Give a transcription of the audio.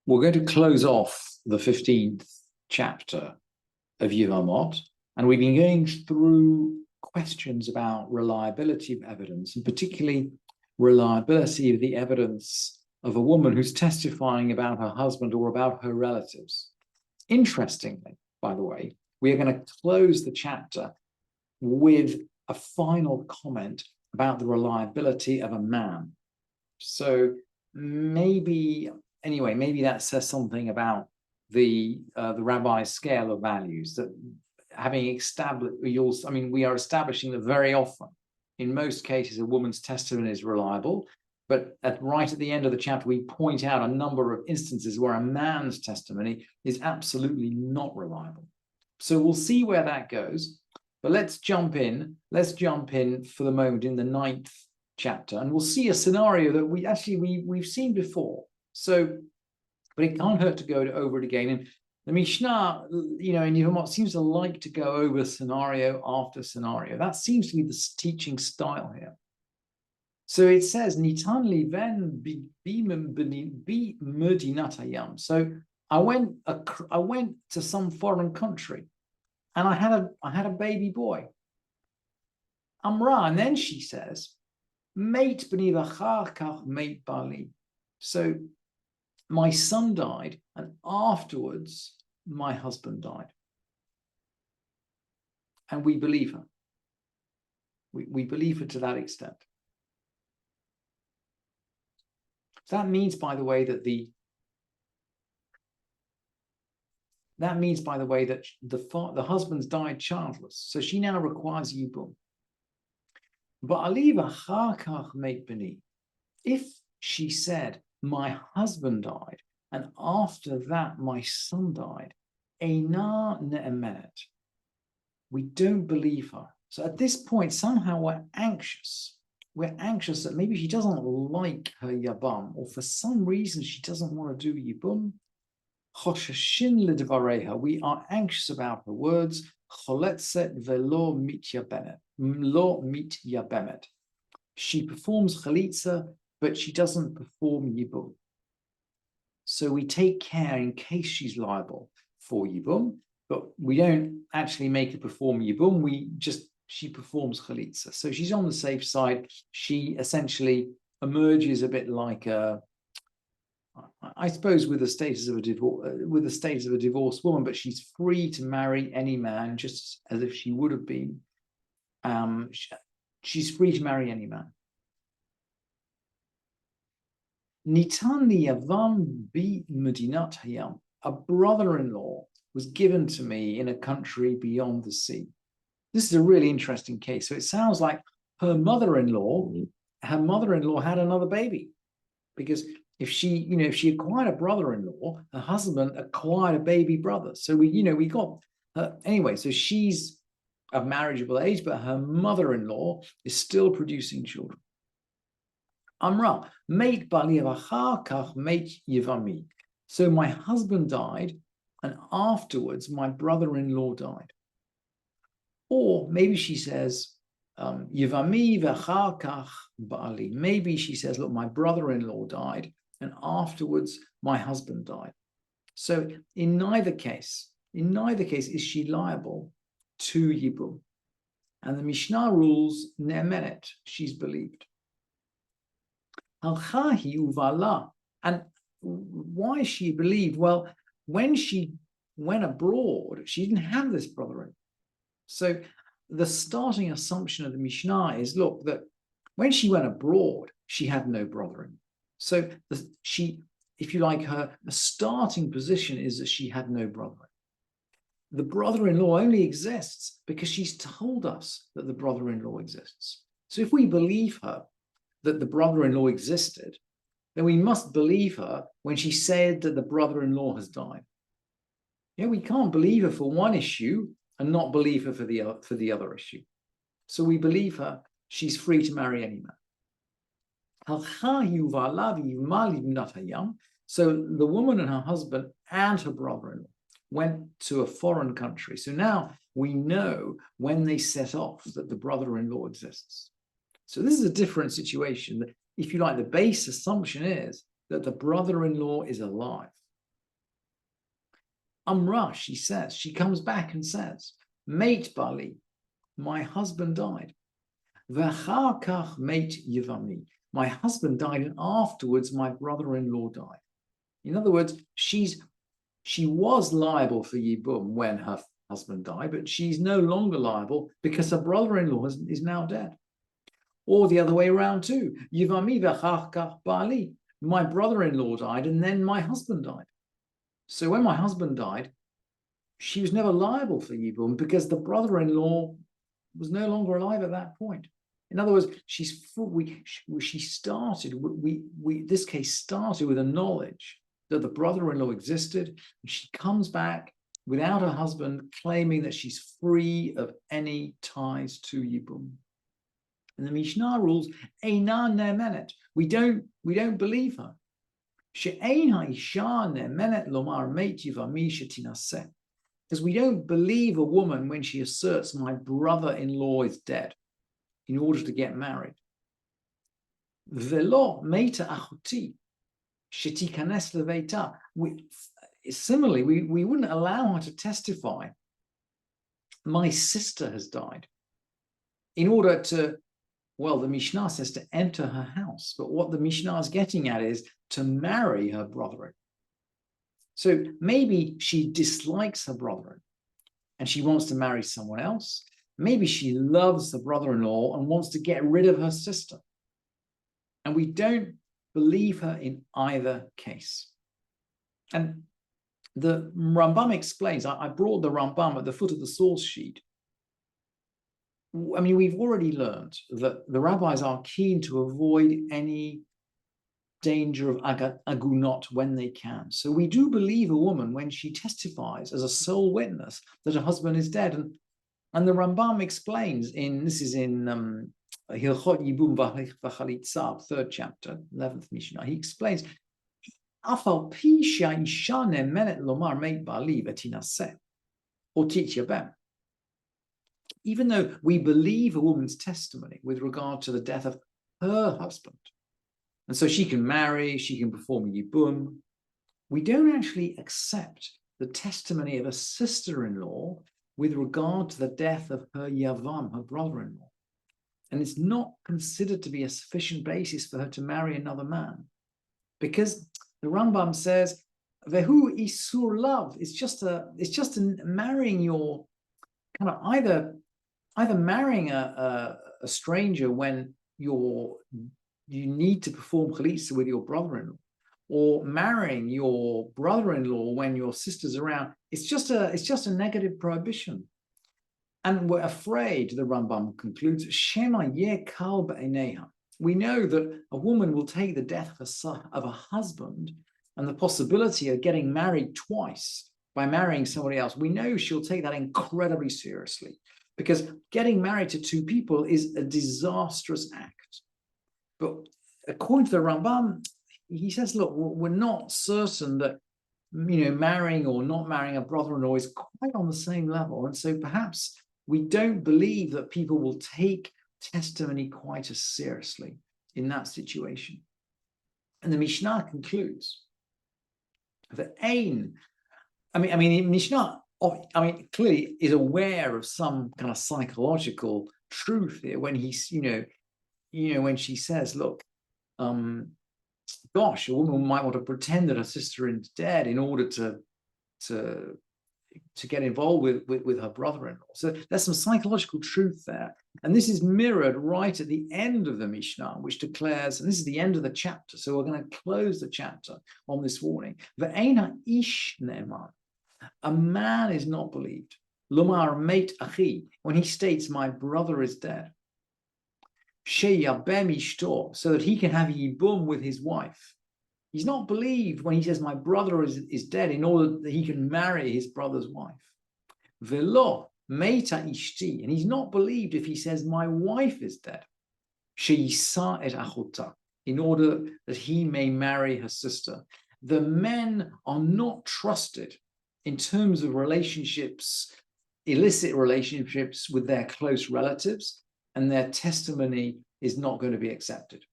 We're going to close off the 15th chapter of Yevamot, and we've been going through questions about reliability of evidence, and particularly reliability of the evidence of a woman who's testifying about her husband or about her relatives. Interestingly, by the way, we are going to close the chapter with a final comment about the reliability of a man. So maybe that says something about the rabbi's scale of values, that having established, we are establishing that very often, in most cases, a woman's testimony is reliable, but right at the end of the chapter, we point out a number of instances where a man's testimony is absolutely not reliable. So we'll see where that goes, but let's jump in for the moment in the 9th chapter, and we'll see a scenario that we've seen before. So, but it can't hurt to go over it again. And the Mishnah, in Yevamot seems to like to go over scenario after scenario. That seems to be the teaching style here. So it says, "Nitan li ven bi medinat hayam." So I went to some foreign country, and I had a baby boy. Amra, and then she says, "Mate b'ni v'achar kach mate bali." So my son died, and afterwards my husband died. And we believe her. We believe her to that extent. That means, by the way, that the husband's died childless, so she now requires yibum. If she said, "My husband died, and after that my son died," eina ne'emenet, we don't believe her. So at this point, somehow we're anxious. We're anxious that maybe she doesn't like her yabam, or for some reason she doesn't want to do yibum. Chosheshin ledvareha, we are anxious about her words. Choletzet velo mityabemet, lo mityabemet. She performs chalitza, but she doesn't perform yibum. So we take care in case she's liable for yibum, but we don't actually make her perform yibum. She performs chalitza. So she's on the safe side. She essentially emerges a bit like I suppose with the status of a divorced woman, but she's free to marry any man, just as if she would have been. She's free to marry any man. Nitan li yavam bi medinat hayam. A brother-in-law was given to me in a country beyond the sea. This is a really interesting case. So it sounds like her mother-in-law had another baby, because if she acquired a brother-in-law, her husband acquired a baby brother. So we got her anyway. So she's of marriageable age, but her mother-in-law is still producing children. Amra, mate bali v'achar kach mate yevami. So my husband died, and afterwards my brother-in-law died. Or maybe she says, Yevami v'achar kach bali. Maybe she says, look, my brother-in-law died, and afterwards my husband died. So in neither case is she liable to yibum. And the Mishnah rules ne'emenet, she's believed. Halchahi uvala. And why is she believed? Well, when she went abroad, she didn't have this brother-in-law. So the starting assumption of the Mishnah is, look, that when she went abroad, she had no brother-in-law. So if you like, her starting position is that she had no brother-in-law. The brother-in-law only exists because she's told us that the brother-in-law exists. So if we believe her that the brother-in-law existed, then we must believe her when she said that the brother-in-law has died. We can't believe her for one issue and not believe her for the other issue. So we believe her, she's free to marry any man. So the woman and her husband and her brother-in-law went to a foreign country. So now we know when they set off that the brother-in-law exists. So this is a different situation. If you like, the base assumption is that the brother-in-law is alive. Amra, she comes back and says, Mate Bali, my husband died. V'achar kach mate Yevami, my husband died, and afterwards my brother-in-law died. In other words, she was liable for Yibum when her husband died, but she's no longer liable because her brother-in-law is now dead. Or the other way around too. Yivami v'achar kach Bali, my brother-in-law died, and then my husband died. So when my husband died, she was never liable for Yibum because the brother-in-law was no longer alive at that point. In other words, this case started with a knowledge that the brother-in-law existed, and she comes back without her husband, claiming that she's free of any ties to Yibum. And the Mishnah rules, Eina ne'emenet. We don't believe her. She'ein ha'isha ne'emenet lomar meit yivami shetinaseh. Because we don't believe a woman when she asserts my brother-in-law is dead in order to get married. Velo meita achuti shetikanes leveita. Similarly, we wouldn't allow her to testify, my sister has died, in order to, well, the Mishnah says to enter her house. But what the Mishnah is getting at is to marry her brother. So maybe she dislikes her brother and she wants to marry someone else. Maybe she loves the brother-in-law and wants to get rid of her sister. And we don't believe her in either case. And the Rambam explains, I brought the Rambam at the foot of the source sheet. I mean, we've already learned that the rabbis are keen to avoid any danger of agunot when they can. So we do believe a woman when she testifies as a sole witness that her husband is dead. And the Rambam explains this is in Hilchot Yibum V'Chalitza, 3rd chapter, 11th Mishnah. He explains, Afal pi she'isha ne'emenet lomar meit ba'ali v'tinaseh or tityabem. Even though we believe a woman's testimony with regard to the death of her husband, and so she can marry, she can perform yibum, we don't actually accept the testimony of a sister-in-law with regard to the death of her yavam, her brother-in-law. And it's not considered to be a sufficient basis for her to marry another man. Because the Rambam says, Vehu isur love, it's just a marrying your, kind of either marrying a stranger when you need to perform chalitza with your brother-in-law, or marrying your brother-in-law when your sister's around. It's just a negative prohibition. And we're afraid, the Rambam concludes, Shema yeh kal b'eineha. We know that a woman will take the death of a husband and the possibility of getting married twice by marrying somebody else. We know she'll take that incredibly seriously, because getting married to two people is a disastrous act. But according to the Rambam, he says, look, we're not certain that, marrying or not marrying a brother-in-law is quite on the same level. And so perhaps we don't believe that people will take testimony quite as seriously in that situation. And the Mishnah concludes that Mishnah, clearly is aware of some kind of psychological truth here when he's, when she says, look, gosh, a woman might want to pretend that her sister is dead in order to get involved with her brother-in-law. So there's some psychological truth there. And this is mirrored right at the end of the Mishnah, which declares, and this is the end of the chapter, so we're going to close the chapter on this warning. Ve'ena ish ne'eman. A man is not believed. Lomar meit achi, when he states, my brother is dead. Sheyabem ishto, so that he can have yibum with his wife. He's not believed when he says, my brother is dead, in order that he can marry his brother's wife. Velo meita ishti, and he's not believed if he says, my wife is dead. Sheyisa et achota, in order that he may marry her sister. The men are not trusted in terms of relationships, illicit relationships with their close relatives, and their testimony is not going to be accepted.